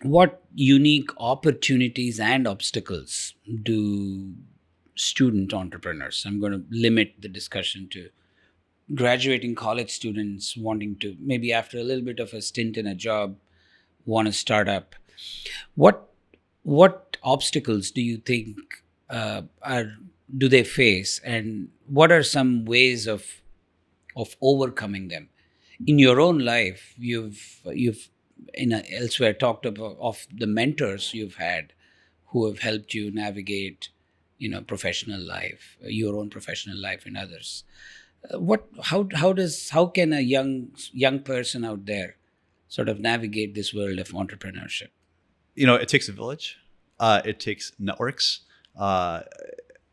what unique opportunities and obstacles do student entrepreneurs, I'm going to limit the discussion to graduating college students wanting to, maybe after a little bit of a stint in a job, want to start up, what obstacles do you think are do they face, and what are some ways of overcoming them? In your own life, you've elsewhere talked about of the mentors you've had who have helped you navigate, professional life, your own professional life, and others. What how can a young person out there sort of navigate this world of entrepreneurship? It takes a village. It takes networks. Uh,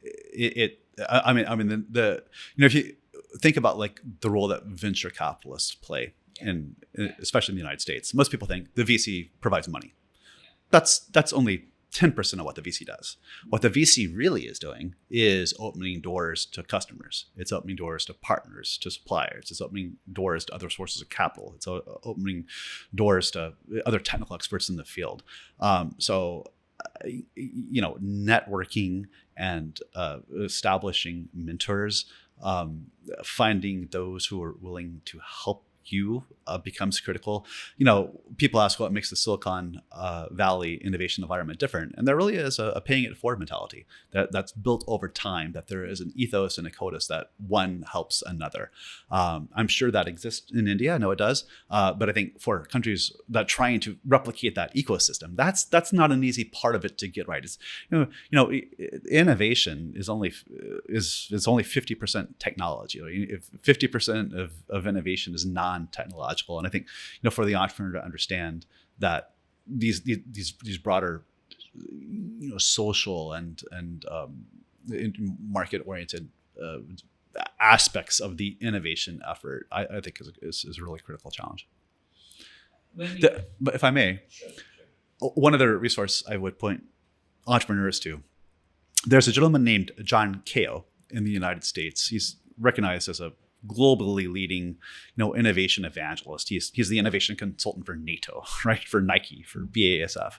if you think about like the role that venture capitalists play especially in the United States, most people think the VC provides money. That's only 10% of what the VC does. What the VC really is doing is opening doors to customers. It's opening doors to partners, to suppliers. It's opening doors to other sources of capital. It's opening doors to other technical experts in the field. Networking and establishing mentors, finding those who are willing to help you becomes critical. People ask what makes the Silicon Valley innovation environment different, and there really is a paying it forward mentality that's built over time. That there is an ethos and a codus that one helps another. I'm sure that exists in India. I know it does, but I think for countries that trying to replicate that ecosystem, that's not an easy part of it to get right. It's innovation is only 50% technology. If 50% of innovation is non-technological, and I think for the entrepreneur to understand that these broader social and market oriented aspects of the innovation effort, I think is a really critical challenge. But if I may, one other resource I would point entrepreneurs to, there's a gentleman named John Kao in the United States. He's recognized as a globally leading, innovation evangelist. He's the innovation consultant for NATO, right? For Nike, for BASF.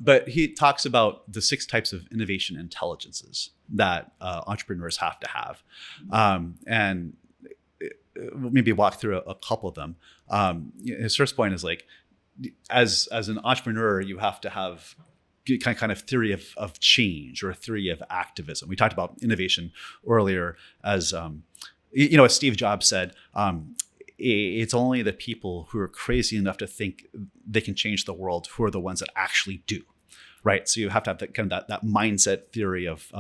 But he talks about the 6 types of innovation intelligences that entrepreneurs have to have, and maybe walk through a couple of them. His first point is like, as an entrepreneur, you have to have kind of theory of change or a theory of activism. We talked about innovation earlier as as Steve Jobs said, it's only the people who are crazy enough to think they can change the world who are the ones that actually do. Right, so you have to have that mindset theory of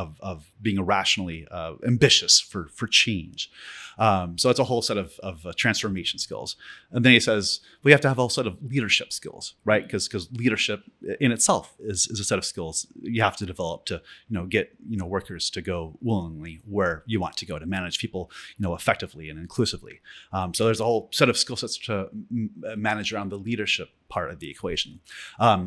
being irrationally ambitious for change. So it's a whole set of transformation skills. And then he says we have to have a whole set of leadership skills, right? Because leadership in itself is a set of skills you have to develop to get workers to go willingly where you want to go, to manage people effectively and inclusively. So there's a whole set of skill sets to manage around the leadership part of the equation.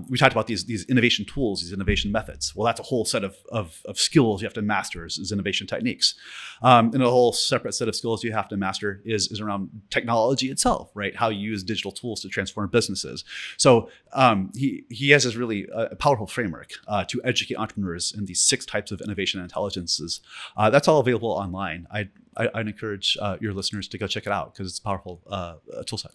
We talked about these innovation tools, these innovation methods. Well, that's a whole set of skills you have to master is innovation techniques. And a whole separate set of skills you have to master is around technology itself, right? How you use digital tools to transform businesses. So he has this really powerful framework to educate entrepreneurs in these 6 types of innovation intelligences. That's all available online. I'd encourage your listeners to go check it out because it's a powerful tool set.